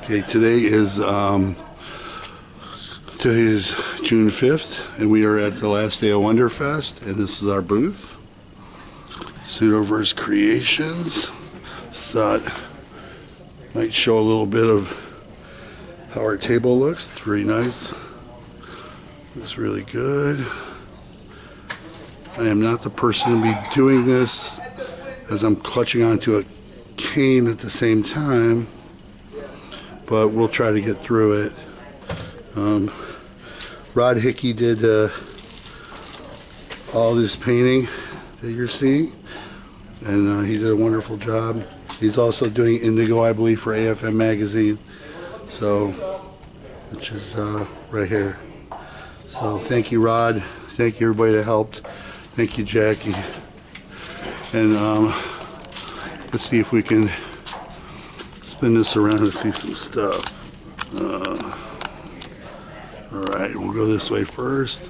Okay, today is June 5th, and we are at the last day of Wonderfest, and this is our booth, Pseudoverse Creations. Thought might show a little bit of how our table looks. It's very nice. Looks really good. I am not the person to be doing this as I'm clutching onto a cane at the same time, but we'll try to get through it. Rod Hickey did all this painting that you're seeing, and he did a wonderful job. He's also doing Indigo, I believe, for AFM magazine, so which is right here. So thank you, Rod. Thank you, everybody that helped. Thank you, Jackie. And let's see if we can spin this around and see some stuff. All right, we'll go this way first.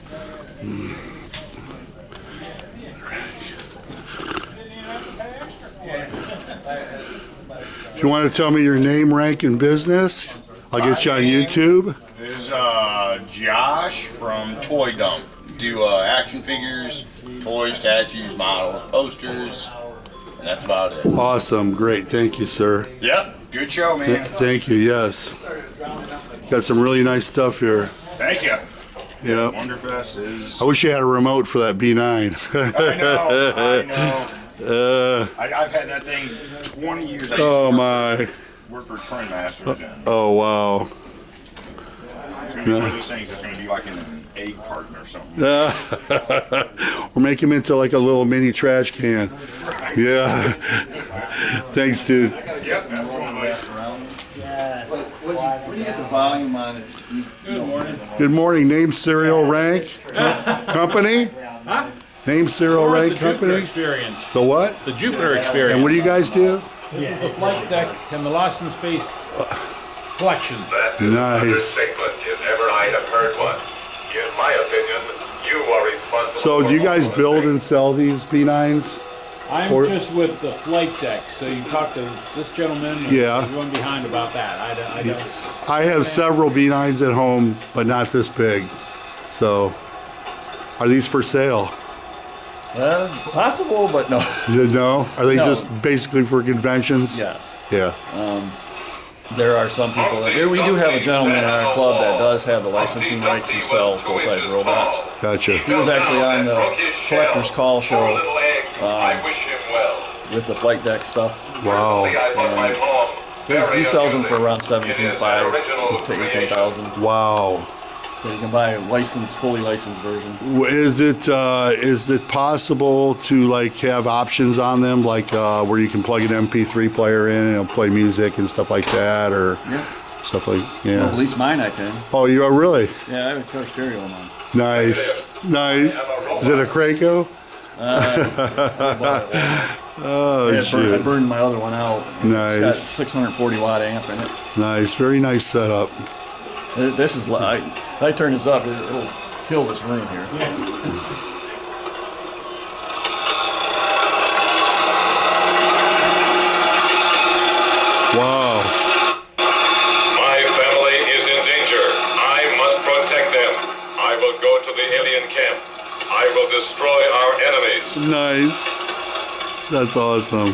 If you want to tell me your name, rank, and business, I'll get you on YouTube. This is Josh from Toy Dump. Do action figures, toys, statues, models, posters, and that's about it. Awesome, great, thank you, sir. Yep, good show, man. Thank you, yes. Got some really nice stuff here. Thank you. Yeah. Wonderfest is... I wish you had a remote for that B9. I know. I've had that thing 20 years. Oh my. Work for Trend Masters. And oh wow. it's going to be one of those things that's going to be like an egg carton or something. Or make him into like a little mini trash can. Yeah. Thanks, dude. Yep, that's one way. What do you get the volume on it? Good morning. Good morning. Name, serial, rank, company? Huh? Name, serial, rank, The Jupiter company? Experience. The what? The Jupiter Experience. And what do you guys do? This is the flight deck and the Lost in Space collection. That is Nice. an understatement if ever I have heard one. In my opinion, you are responsible. So do you for guys all build of and this. sell these B9s? I'm Or- just with the flight deck, so you talk to this gentleman. Yeah. Everyone behind about that. I don't. I have several B9s at home, but not this big. So are these for sale? Possible, but no. You know? Are they No. just basically for conventions? Yeah. Yeah. There are some people that we do have a gentleman in our club that does have the licensing right to sell full-size robots. Gotcha. He was actually on the collector's call show I wish him well. with the flight deck stuff. Wow. I thought my mom He sells them for around It is an $17,500 original to $18,000. Wow. So you can buy a licensed, fully licensed version. Is it possible to like have options on them, like where you can plug an MP3 player in and it'll play music and stuff like that, or Yeah. stuff like Well, at least mine I can. Oh, you are really Yeah, I have a car stereo on mine. nice, nice. Is it a Krakow? Oh I shit! burned my other one out. Nice. It's got 640 watt amp in it. Nice, very nice setup. This is I turn this up, it'll kill this room here. Wow. My family is in danger. I must protect them. I will go to the alien camp. I will destroy our enemies. Nice. That's awesome.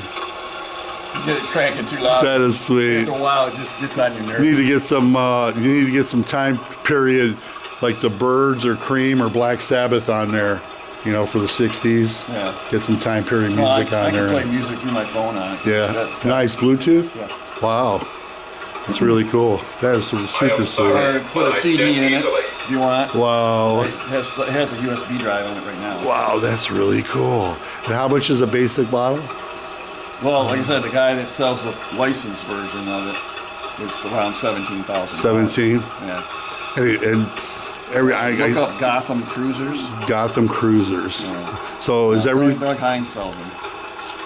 You get it cranking too loud. That is sweet. After a while, it just gets on your nerves. You need to get some time period, like the Byrds or Cream or Black Sabbath on there, you know, for the 60s. Yeah. Get some time period Well, music I on can there. play music through my phone on it. Yeah. That's Nice. Bluetooth? Yeah. Wow. That's really cool. That is super sweet. Or put a CD in it if you want. Wow. It has a USB drive on it right now. Wow, that's really cool. And how much is a basic bottle? Well, like I said, the guy that sells the licensed version of it is around $17,000. 17. Yeah. And Look up Gotham Cruisers. Gotham Cruisers. Yeah. So is everything? Doug Hines sells them.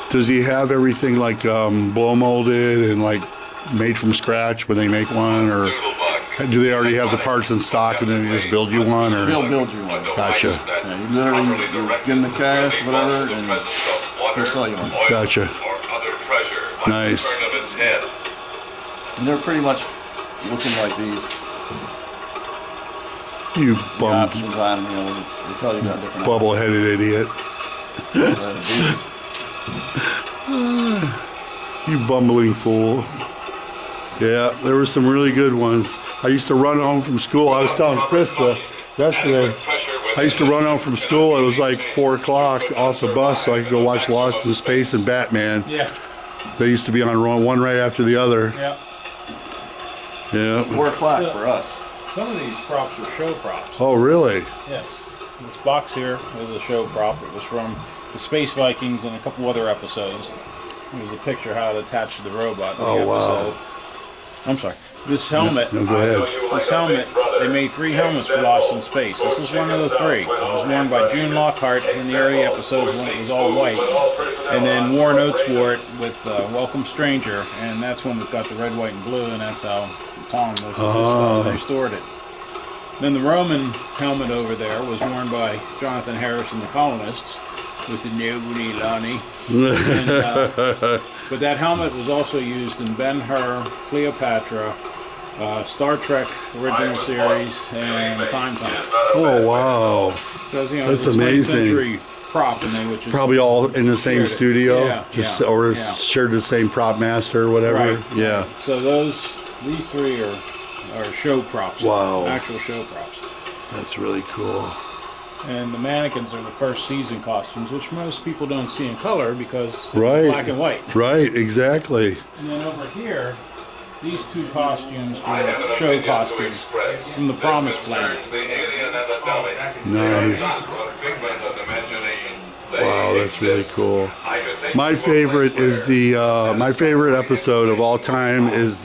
Does he have everything like blow molded and like made from scratch when they make one, or do they already have the parts in stock and then they just build you one? Or He'll build you one. Gotcha. Yeah, you literally you give him the cash, whatever, and he'll sell you one. Gotcha. Or other treasure. Nice. Turn of its head. And they're pretty much looking like these. You The bum, options on them, they tell you got different bubble-headed idiot. options. You bumbling fool. Yeah, there were some really good ones. I used to run home from school. I was telling Krista yesterday, I used to run home from school. It was like 4 o'clock off the bus so I could go watch Lost in Space and Batman. Yeah. They used to be on one right after the other. Yeah. Yeah. 4 o'clock for us. Some of these props are show props. Oh, really? Yes. This box here is a show prop. It was from the Space Vikings and a couple other episodes. It was a picture how it attached to the robot. In the Oh, wow. episode. I'm sorry. This helmet. No, go ahead. This helmet, they made 3 helmets for Lost in Space. This is one of the 3. It was worn by June Lockhart in the early episodes when it was all white. And then Warren Oates wore it with Welcome Stranger, and that's when it got the red, white, and blue, and that's how Tom restored it. Then the Roman helmet over there was worn by Jonathan Harris and the Colonists with the Nobody Lonnie. But that helmet was also used in Ben-Hur, Cleopatra, Star Trek original series, and Time Tunnel. Oh, wow. Because, you know, That's it's a 20th amazing. century prop, and they would just Probably all in the same shared it. studio, Yeah, or yeah. shared the same prop master or whatever. Right. Yeah. So these 3 are show props. Wow. Actual show props. That's really cool. And the mannequins are the first season costumes, which most people don't see in color because it's Right. black and white. Right, exactly. And then over here, these 2 costumes were show costumes from the Promised Planet. Nice. Wow, that's really cool. My favorite is my favorite episode of all time is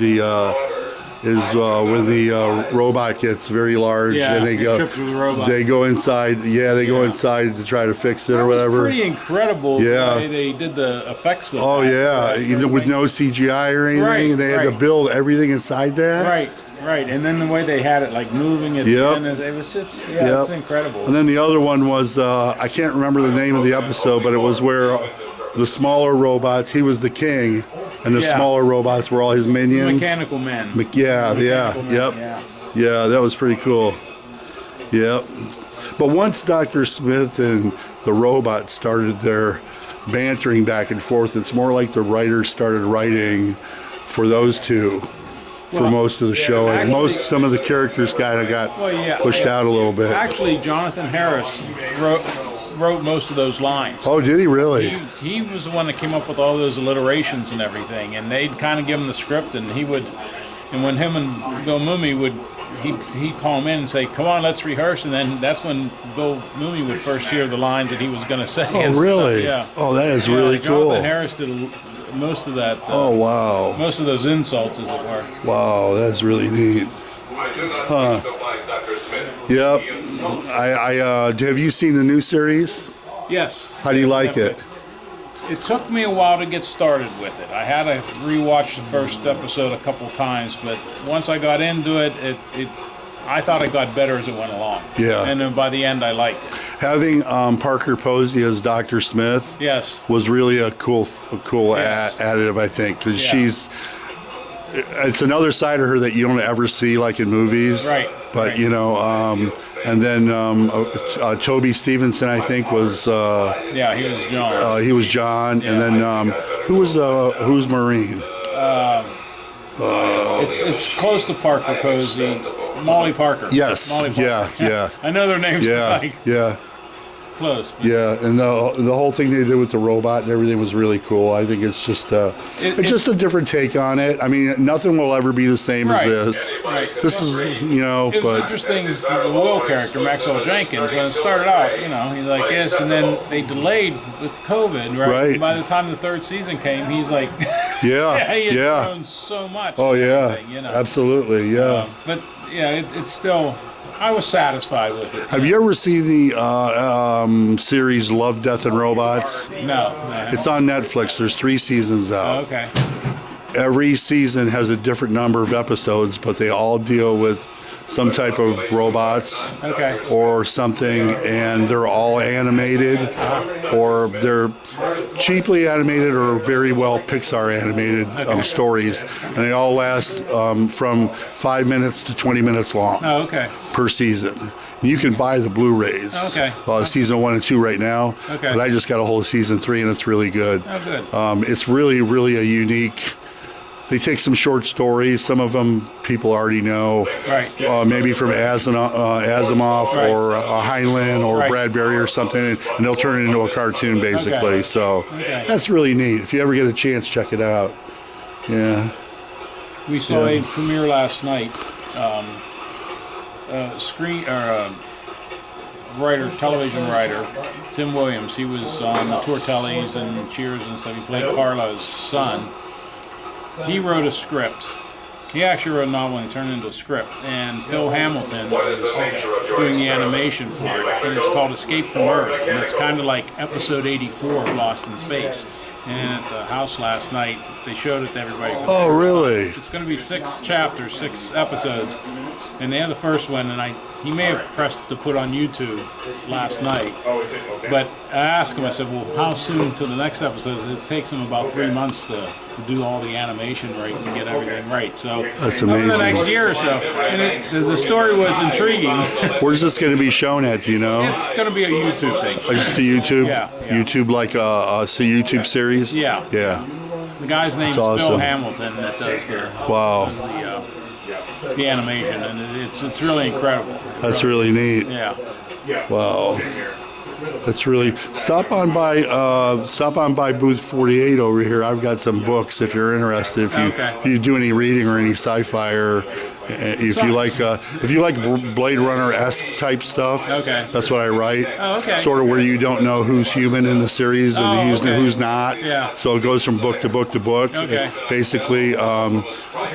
when the robot gets very large Yeah, and they it go trips with the robot. they go inside. Yeah, they go inside to try to fix it or It was whatever. pretty incredible Yeah. the way they did the effects with Oh that. yeah, even with no CGI or anything, Right, and they had to right. build everything inside that. Right, right. And then the way they had it like moving at Yep. the end, it's Yep. incredible. And then the other one was I can't remember the name of the episode, but it was where the smaller robots, he was the king, and the Yeah. smaller robots were all his minions. Mechanical Men. Yeah, Mechanical Men, yep. yeah. Yeah, that was pretty cool. Yep. But once Dr. Smith and the robot started their bantering back and forth, it's more like the writers started writing for those two for Well, most of the show, and actually- some of the characters kind of got Well, yeah, pushed yeah. out a little bit. Actually, Jonathan Harris wrote most of those lines. Oh, did he really? He was the one that came up with all those alliterations and everything, and they'd kind of give him the script, and and when him and Bill Mumy he'd call him in and say, "Come on, let's rehearse," and then that's when Bill Mumy would first hear the lines that he was going to say. Oh, and stuff. really? Yeah. Oh, that is Yeah, really cool. Jonathan Harris did most of that. Oh, wow. Most of those insults, as it were. Wow, that's really neat. Huh. Yep. Have you seen the new series? Yes. How do you like it? It took me a while to get started with it. I had to rewatch the first episode a couple times, but once I got into it, I thought it got better as it went along. Yeah. And then by the end, I liked it. Having Parker Posey as Dr. Smith Yes. was really a cool Yes. additive, I think, because Yeah. it's another side of her that you don't ever see like in movies. Right, But, right. you know, and then Toby Stevenson, I think, was Yeah, he was John. he was John, and then who's Maureen? It's close to Parker Posey. Molly Parker. Yes, Molly Parker. yeah. I know their names are Yeah, like yeah. close. But Yeah, and the whole thing they did with the robot and everything was really cool. I think it's just it's just a different take on it. I mean, nothing will ever be the same as Right, this. right. This is, you know, It was but interesting, the Will character, Maxwell Jenkins, when it started out, you know, he's like this, and then they delayed with COVID, right? Right. And by the time the 3rd season came, he's like, yeah, he had yeah. grown so much. Oh and yeah, everything, you know. absolutely, yeah. But yeah, it's still, I was satisfied with it. Have you ever seen the series Love, Death, and Robots? No. It's on Netflix. There's 3 seasons out. Okay. Every season has a different number of episodes, but they all deal with some type of robots Okay. or something, and they're all animated, or they're cheaply animated or very well Pixar animated stories, and they all last from 5 minutes to 20 minutes long Oh, okay. per season. You can buy the Blu-rays. Okay. Season 1 and 2 right now. Okay. But I just got a hold of season 3, and it's really good. Oh, good. It's really, really a unique. They take some short stories. Some of them people already know. Right. Maybe from Asimov Right. or Heinlein or Right. Bradbury or something, and they'll turn it into a cartoon basically. Okay. So Okay. that's really neat. If you ever get a chance, check it out. Yeah. We saw Yeah. a premiere last night. Television writer, Tim Williams. He was on the Tortellis and Cheers and stuff. He played Carla's son. He wrote a script. He actually wrote a novel and turned it into a script. And Phil Hamilton is doing the animation for it. And it's called Escape from Earth. And it's kind of like episode 84 of Lost in Space. And at the house last night, they showed it to everybody. Oh, really? It's going to be 6 chapters, 6 episodes, and they have the first one. And he may have pressed to put on YouTube last night, but I asked him. I said, "Well, how soon to the next episode?" It takes him about 3 months to do all the animation right and get everything right. So That's over the amazing. next year or so, and the story was intriguing. Where's this going to be shown at? Do you know? It's going to be a YouTube thing. Just a YouTube? Yeah, yeah. YouTube like a YouTube series? Yeah. Yeah. The guy's name is awesome. Phil Hamilton that does the Wow. the animation, and it's really incredible. That's really neat. Yeah. Wow. That's really stop on by booth 48 over here. I've got some books if you're interested. If you do any reading or any sci-fi or if you like Blade Runner-esque type stuff. Okay. That's what I write. Oh, okay. Sort of where you don't know who's human in the series and who's not. Yeah. So it goes from book to book to book. Okay. Basically,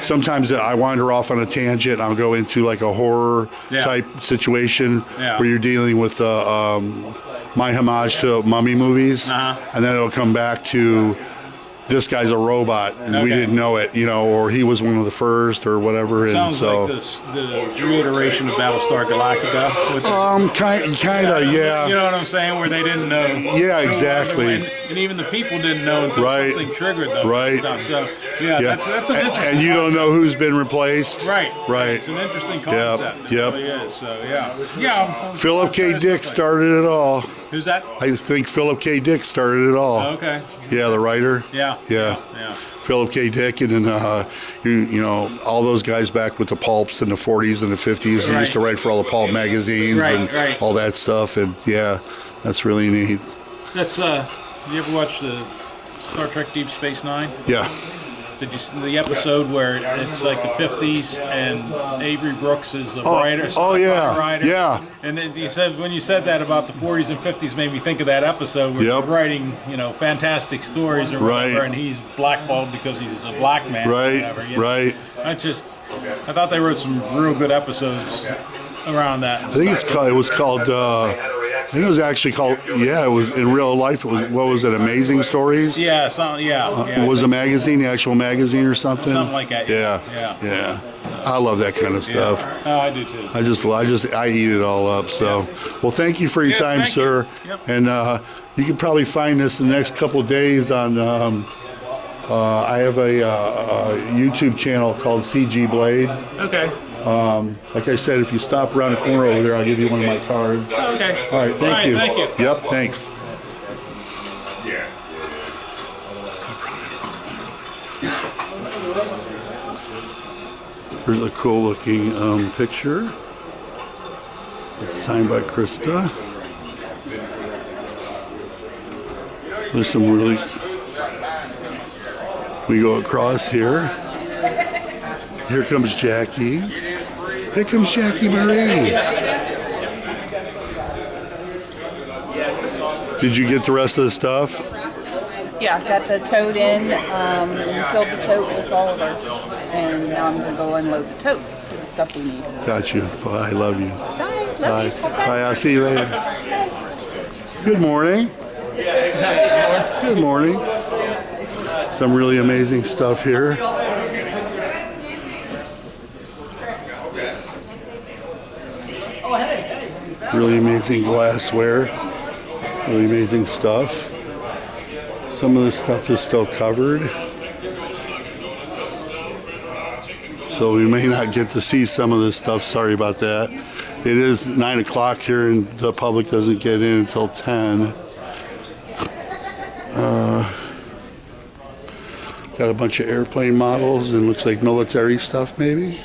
sometimes I wander off on a tangent and I'll go into like a horror type situation where you're dealing with my homage to mummy movies, and then it'll come back to this guy's a robot and we didn't know it, or he was one of the first or whatever. Sounds and so, like the reiteration of Battlestar Galactica. With kind of, yeah. You know what I'm saying? Where they didn't know. Yeah, exactly. And even the people didn't know until something triggered them. Right. And stuff. So that's an interesting. And you don't know who's been replaced. Right. Right. It's an interesting concept. It Yep. really is. So yeah. Philip K. Dick started it all. Who's that? I think Philip K. Dick started it all. Okay. Yeah, the writer. Yeah. Philip K. Dick, and then you know all those guys back with the pulps in the 40s and the 50s. They used to write for all the pulp magazines and all that stuff. And yeah, that's really neat. That's you ever watch the Star Trek Deep Space Nine? Yeah. Did you see the episode where it's like the 50s and Avery Brooks is a writer? Writer? Yeah. And then you said when you said that about the 40s and 50s, made me think of that episode where they're writing, fantastic stories or whatever, and he's blackballed because he's a black man. Right. Or whatever, Right. I thought they wrote some real good episodes around that. I think it was called. I think it was actually called. Yeah, it was in real life. It was what was it? Amazing Stories. Yeah. It was a magazine, the actual magazine or something. Something like that. Yeah. I love that kind of stuff. Oh, I do too. I eat it all up. So, well, thank you for your time, thank sir. you. Yep. And you can probably find this in the next couple of days on. I have a YouTube channel called CG Blade. Okay. Like I said, if you stop around the corner over there, I'll give you one of my cards. Okay. All right, thank you. Thank you. Yep, thanks. Here's a cool looking picture. It's signed by Krista. There's some really... We go across here. Here comes Jackie. Here comes Jackie Marie. Did you get the rest of the stuff? Yeah, got the tote in, and filled the tote with all of our, and now I'm gonna go unload the tote for the stuff we need. Got you. Bye. I love you. Bye. Love you. Bye. Bye. I'll see you later. Good morning. Good morning. Some really amazing stuff here. Really amazing glassware. Really amazing stuff. Some of this stuff is still covered. So we may not get to see some of this stuff. Sorry about that. It is 9 o'clock here and the public doesn't get in until 10. Got a bunch of airplane models and looks like military stuff maybe.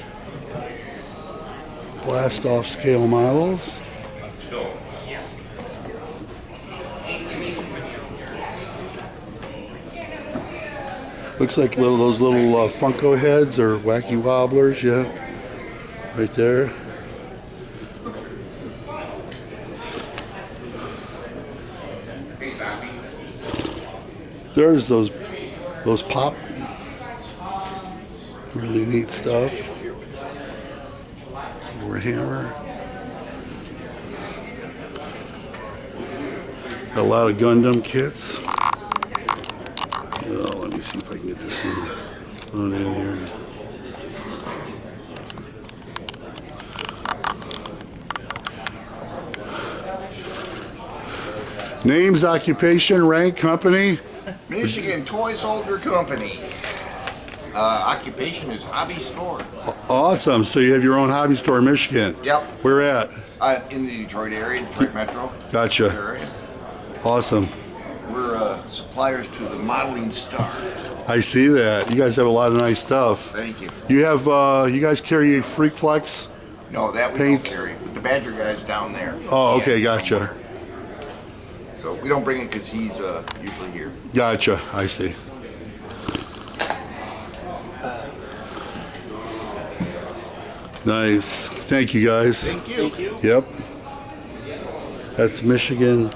Blast off scale models. Looks like those little Funko heads or wacky wobblers, yeah, right there. There's those pop, really neat stuff. Warhammer. Got a lot of Gundam kits. Oh, let me see if I can get this on in here. Names, occupation, rank, company. Michigan Toy Soldier Company. Occupation is hobby store. Awesome. So you have your own hobby store in Michigan. Yep. Where at? In the Detroit area, Detroit Metro. Gotcha. Area. Awesome. We're suppliers to the modeling stars. I see that. You guys have a lot of nice stuff. Thank you. You have, you guys carry Freak Flex? No, that we Paint. don't carry. But the Badger guy's down there. Oh, okay, Yeah, gotcha. somewhere. So we don't bring it because he's usually here. Gotcha, I see. Nice. Thank you, guys. Thank you. Yep. That's Michigan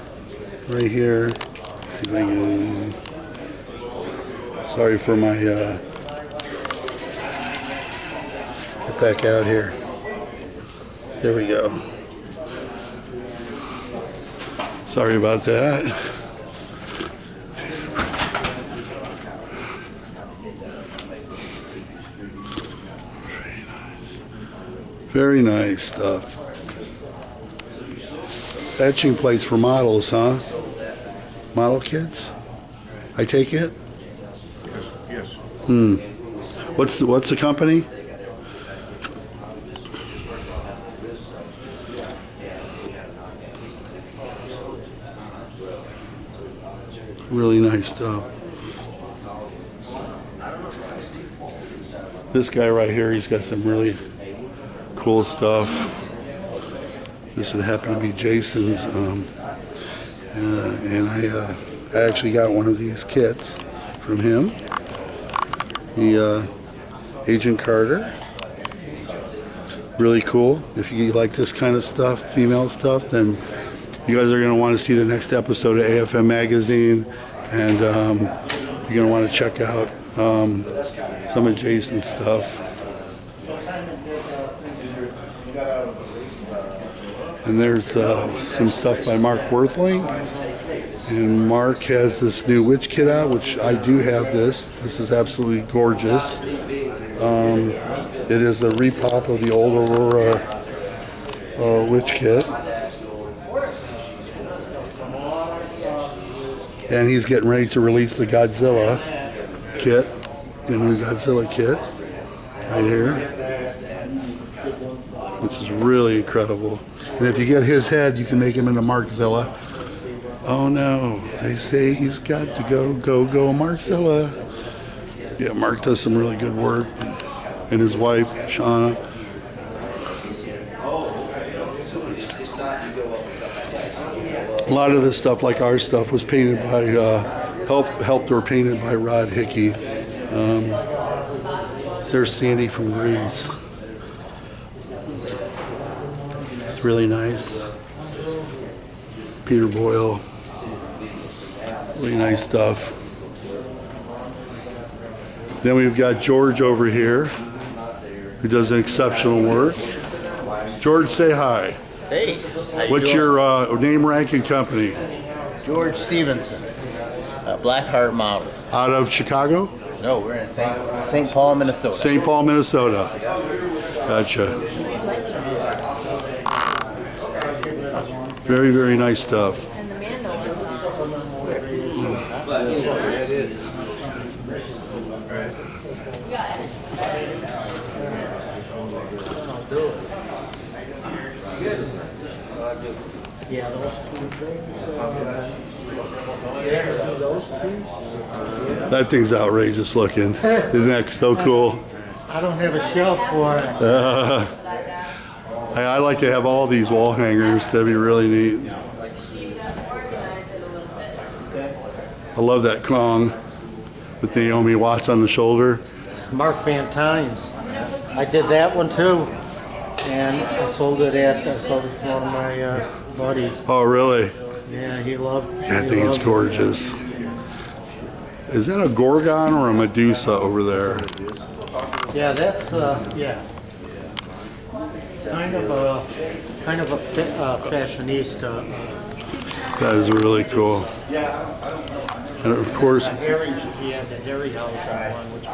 right here. See if I can- Sorry for my get back out here. There we go. Sorry about that. Very nice stuff. Etching plates for models, huh? Model kits? I take it? Yes. What's the company? Really nice stuff. This guy right here, he's got some really cool stuff. This would happen to be Jason's, and I actually got one of these kits from him. The Agent Carter. Really cool. If you like this kind of stuff, female stuff, then you guys are going to want to see the next episode of AFM Magazine, and you're going to want to check out some of Jason's stuff. And there's some stuff by Mark Worthling. And Mark has this new witch kit out, which I do have this. This is absolutely gorgeous. It is a repop of the old Aurora witch kit. And he's getting ready to release the Godzilla kit, the new Godzilla kit, right here, which is really incredible. And if you get his head, you can make him into Markzilla. Oh no, they say he's got to go Markzilla. Yeah, Mark does some really good work, and his wife, Shauna. A lot of this stuff, like our stuff, was painted by, helped or painted by Rod Hickey. There's Sandy from Greece. It's really nice. Peter Boyle. Really nice stuff. Then we've got George over here, who does an exceptional work. George, say hi. Hey, how you What's doing? your name, rank, and company? George Stevenson, Blackheart Models. Out of Chicago? No, we're in St. Paul, Minnesota. St. Paul, Minnesota. Gotcha. Very, very nice stuff. And the man knows. Yeah, those two things. That thing's outrageous looking. Isn't that so cool? I don't have a shelf for it. I like to have all these wall hangers. That'd be really neat. I love that Kong with Naomi Watts on the shoulder. Mark Van Tynes. I did that one too, and I sold it to one of my buddies. Oh, really? Yeah, he loved. I think it's gorgeous. Is that a Gorgon or a Medusa over there? Yeah, that's yeah. Kind of a fashionista. That is really cool. And of course, He had the Harry House one, which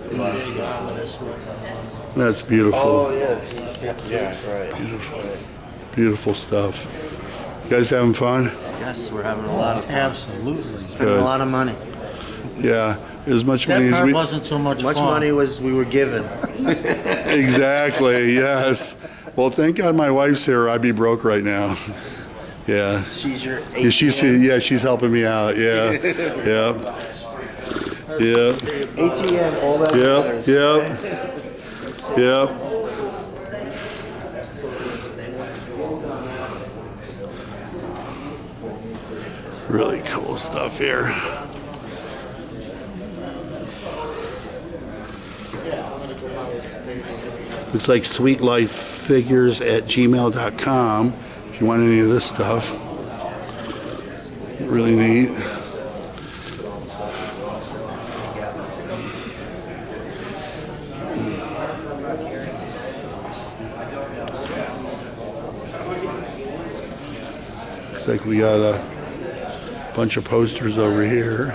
big ominous look. that's beautiful. Oh, yeah, right. Beautiful. Beautiful stuff. You guys having fun? Yes, we're having a lot of fun. Absolutely. Spending Good. a lot of money. Yeah, as much money That as part we. wasn't so much Much fun. money was we were given. Exactly. Yes. Well, thank God my wife's here. I'd be broke right now. Yeah. She's your Yeah, she's helping me out. Yeah. Yeah. Yeah. ATM, all that matters. Yep. Yep. Yep. Really cool stuff here. Looks like sweetlifefigures@gmail.com if you want any of this stuff. Really neat. Looks like we got a bunch of posters over here.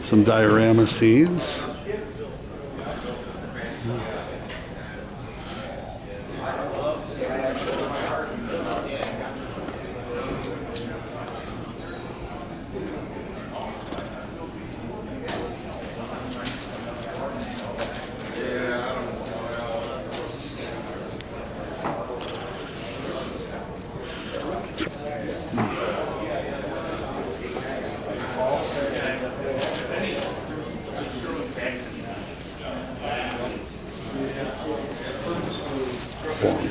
Some diorama scenes. Bond.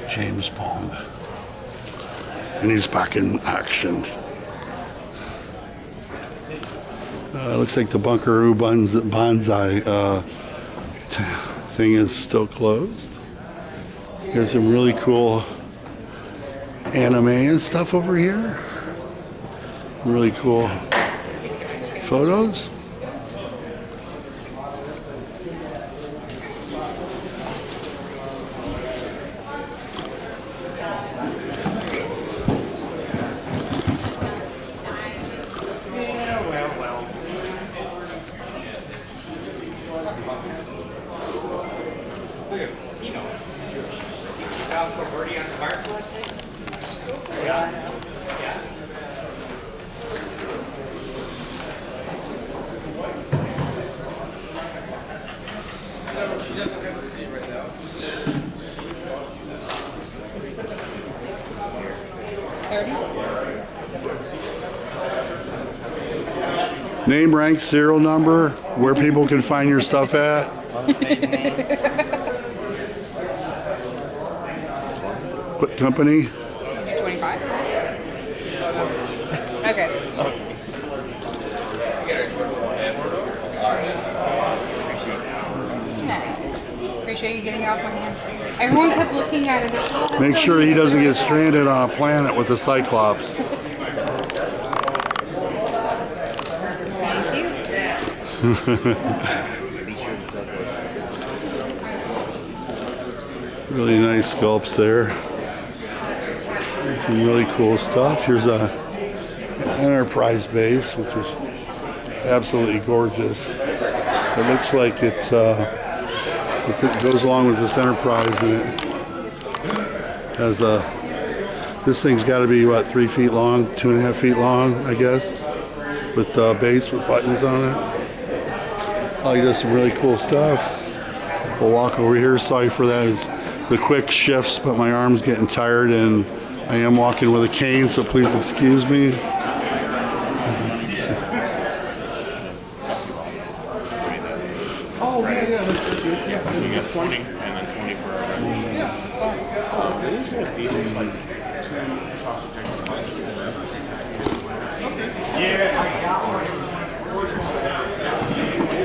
James Bond. And he's back in action. Looks like the Bunkaroo Banzai thing is still closed. There's some really cool anime and stuff over here. Really cool photos. Name, rank, serial number, where people can find your stuff at. What company? 25. Okay. Nice. Appreciate you getting off my hands. Everyone kept looking at it. Oh, that's Make so sure he neat. doesn't get stranded on a planet with a Cyclops. Thank you. Really nice sculpts there. Some really cool stuff. Here's an Enterprise base, which is absolutely gorgeous. It looks like it goes along with this Enterprise, and Has this thing's got to be what, 3 feet long, 2.5 feet long, I guess, with base with buttons on it. Oh, he does some really cool stuff. We'll walk over here. Sorry for that, the quick shifts, but my arm's getting tired and I am walking with a cane, so please excuse me.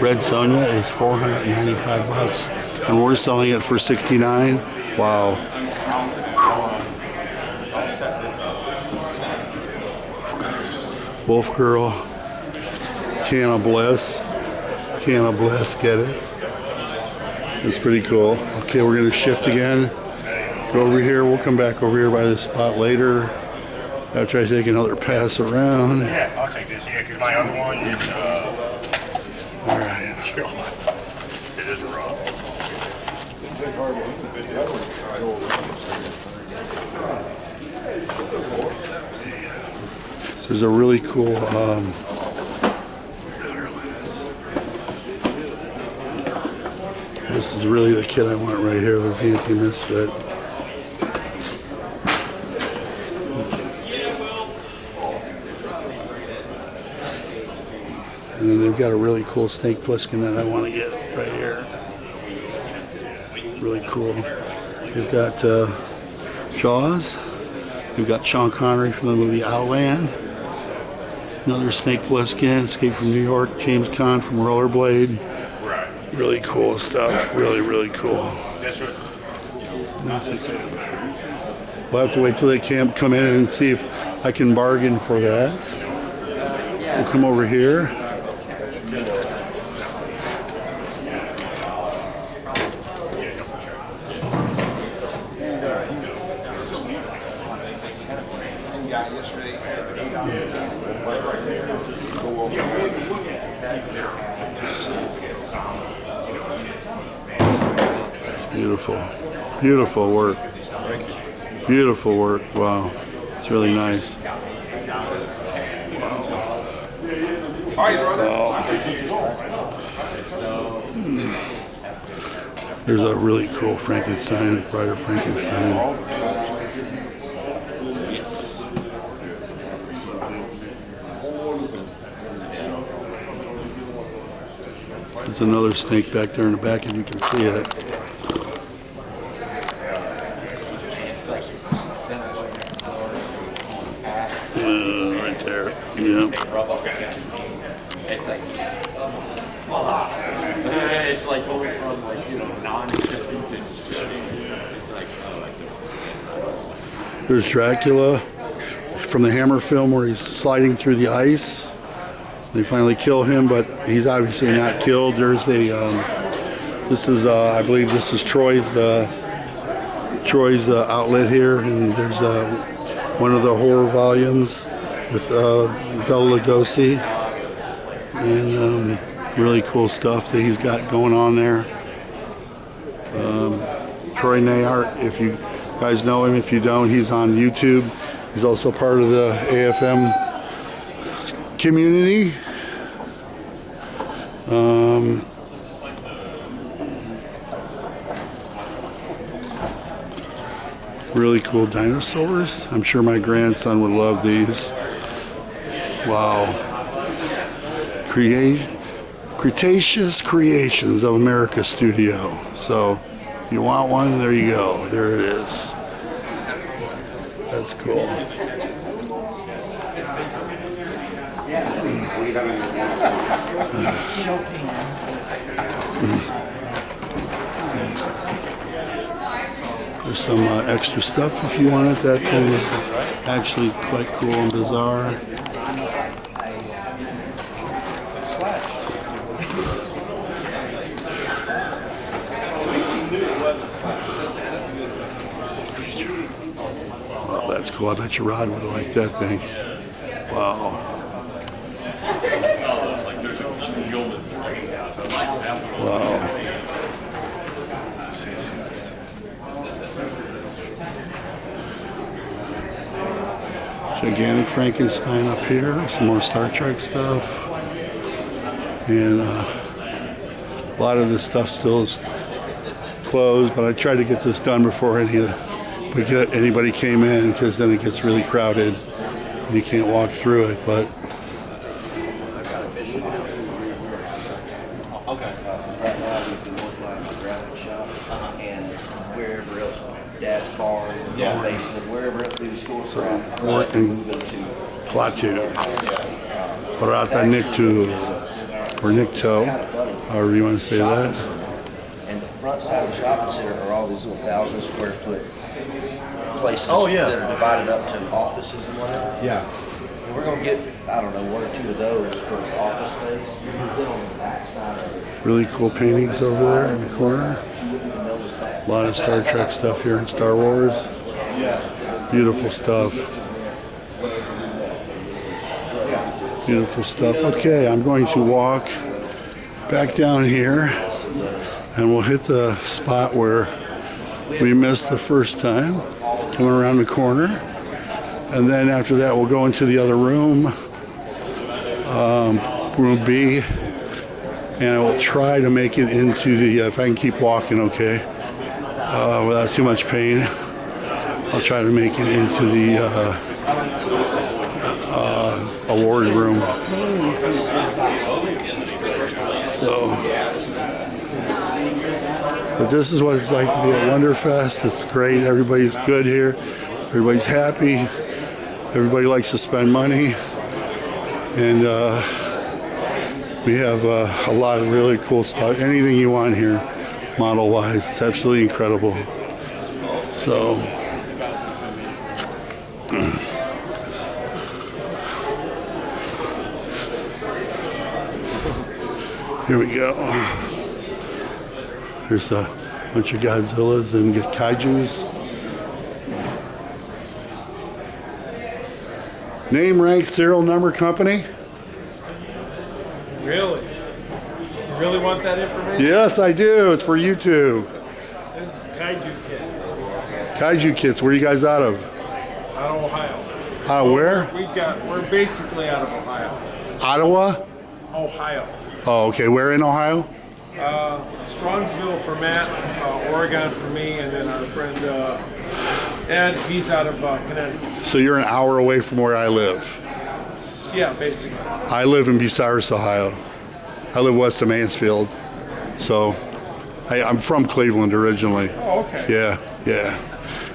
Red Sonja is $495, and we're selling it for $69. Wow. Wolf Girl, Can of Bliss, get it? It's pretty cool. Okay, we're gonna shift again. Go over here. We'll come back over here by this spot later. After I take another pass around. Yeah, I'll take this. Yeah, because my other one is All right. it is raw. There's a really cool this is really the kit I want right here, this Anti-Misfit. And then they've got a really cool Snake Plissken that I want to get right here. Really cool. They've got Jaws. We've got Sean Connery from the movie Outland. Another Snake Plissken, Escape from New York. James Caan from Rollerblade. Really cool stuff. Really, really cool. We'll have to wait till they come in and see if I can bargain for that. We'll come over here. Beautiful, beautiful work. Beautiful work. Wow, it's really nice. Wow. There's a really cool Frankenstein, Bride Frankenstein. There's another snake back there in the back, if you can see it. Right there. Yeah. It's like going from non-shipping to shipping. It's like There's Dracula from the Hammer film where he's sliding through the ice. They finally kill him, but he's obviously not killed. There's a this is I believe this is Troy's outlet here, and there's one of the horror volumes with Bela Lugosi, and really cool stuff that he's got going on there. Troy Nayhart, if you guys know him, if you don't, he's on YouTube. He's also part of the AFM community. Really cool dinosaurs. I'm sure my grandson would love these. Wow. Cretaceous Creations of America Studio. So if you want one, there you go. There it is. That's cool. There's some extra stuff if you want it. That thing is actually quite cool and bizarre. Wow, that's cool. I bet your Rod would like that thing. Wow. Wow. Gigantic Frankenstein up here. Some more Star Trek stuff. And a lot of this stuff still is closed, but I tried to get this done before anybody came in, because then it gets really crowded and you can't walk through it. But wherever else, Dad's barn, basement, wherever else we store crap. work in Klaatu, Parata Niktu, or Nikto, however you want to say that. And the front side of the shopping center are all these little 1,000 square foot places Oh, yeah. that are divided up to offices and whatever. Yeah. And we're gonna get, I don't know, 1 or 2 of those for office space. Then on the back side of it, Really cool paintings over there in the corner. A lot of Star Trek stuff here in Star Wars. Beautiful stuff. Beautiful stuff. Okay, I'm going to walk back down here and we'll hit the spot where we missed the first time, coming around the corner. And then after that, we'll go into the other room, room B, and I will try to make it into the, if I can keep walking okay, without too much pain, I'll try to make it into the award room. So, but this is what it's like to be at Wonderfest. It's great. Everybody's good here. Everybody's happy. Everybody likes to spend money. And we have a lot of really cool stuff. Anything you want here, model-wise. It's absolutely incredible. So, here we go. There's a bunch of Godzillas and Kaijus. Name, rank, serial number, company? Really? You really want that information? Yes, I do. It's for YouTube. This is Kaiju Kids Kaiju Kits. Where are you guys out of? out of Ohio. Out of where? We're basically out of Ohio. Ottawa? Ohio. Oh, okay. Where in Ohio? Strongsville for Matt, Oregon for me, and then our friend Ed, he's out of Connecticut. So you're an hour away from where I live. Yeah, basically. I live in Bucyrus, Ohio. I live west of Mansfield. So I'm from Cleveland originally. Oh, okay. Yeah.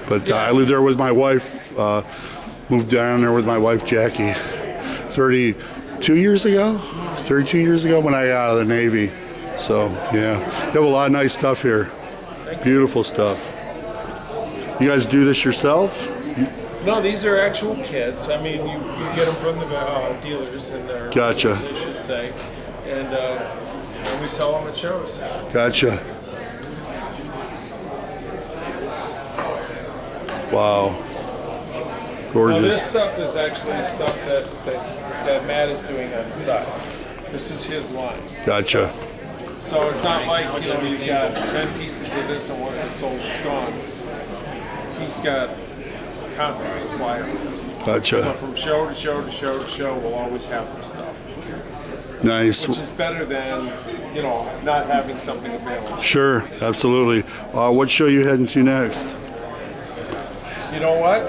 But I lived there with my wife, moved down there with my wife, Jackie, 32 years ago when I got out of the Navy. So, yeah. You have a lot of nice stuff here. Beautiful stuff. You guys do this yourself? No, these are actual kits. I mean, you get them from the dealers and their Gotcha. dealers, I should say, and we sell them at shows. Gotcha. Wow. Gorgeous. Now this stuff is actually stuff that Matt is doing on the side. This is his line. Gotcha. So it's not like, you've got 10 pieces of this and once it's sold, it's gone. He's got a constant supply of this. Gotcha. So from show to show to show to show, we'll always have this stuff. Nice. Which is better than, not having something available. Sure, absolutely. What show you heading to next? You know what?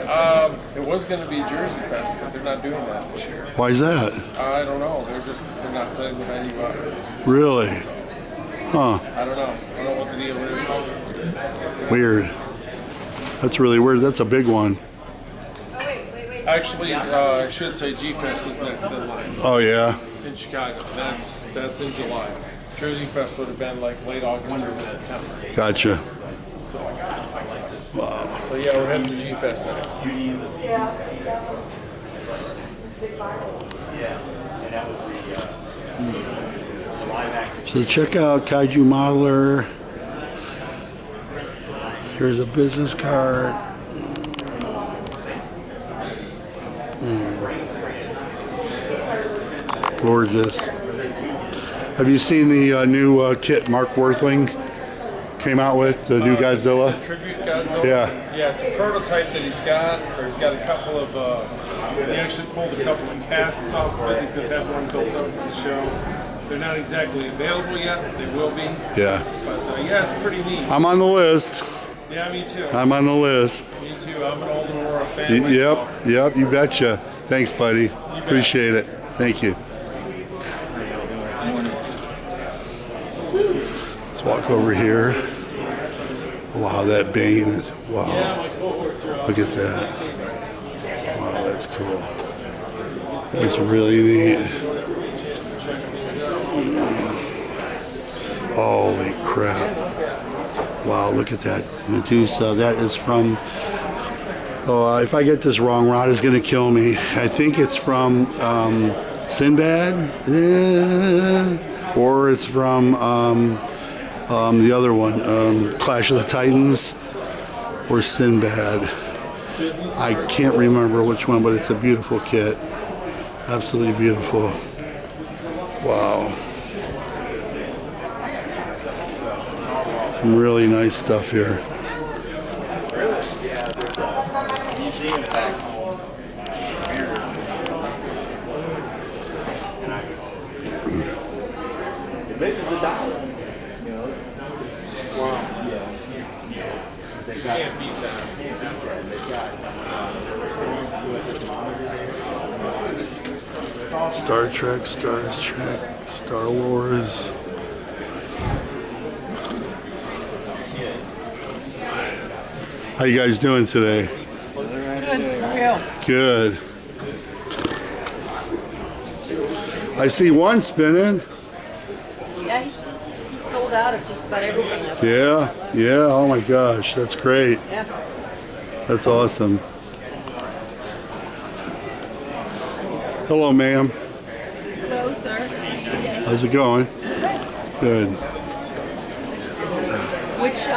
It was going to be Jersey Fest, but they're not doing that this year. Why is that? I don't know. They're not setting the venue up. Really? Huh. I don't know. I don't know what the deal is. Weird. That's really weird. That's a big one. Actually, I should say G-Fest is next in line. Oh, yeah? In Chicago. That's in July. Jersey Fest would have been like late August or September. Gotcha. So yeah, we're heading to G-Fest next. So check out Kaiju Modeler. Here's a business card. Gorgeous. Have you seen the new kit Mark Worthling came out with, the new Godzilla? The tribute Godzilla? Yeah. Yeah, it's a prototype that he's got a couple of We actually pulled a couple of casts off of it. We could have one built up for the show. They're not exactly available yet. They will be. Yeah. But yeah, it's pretty neat. I'm on the list. Yeah, me too. I'm on the list. Me too. I'm an old Aurora fan myself. Yep, you betcha. Thanks, buddy. Appreciate it. Thank you. Let's walk over here. Wow, that Bane. Wow. Look at that. Wow, that's cool. That's really neat. Holy crap. Wow, look at that Medusa. That is from, if I get this wrong, Rod is going to kill me. I think it's from Sinbad, or it's from the other one, Clash of the Titans, or Sinbad. I can't remember which one, but it's a beautiful kit. Absolutely beautiful. Wow. Some really nice stuff here. This is the dollar. You know? Wow. Yeah. You can't beat that. Star Trek, Star Wars. How you guys doing today? Good. How are you? Good. I see one spinning. Yeah, he sold out of just about everything. Yeah. Oh my gosh, that's great. Yeah. That's awesome. Hello, ma'am. Hello, sir. How's it going? Good. Which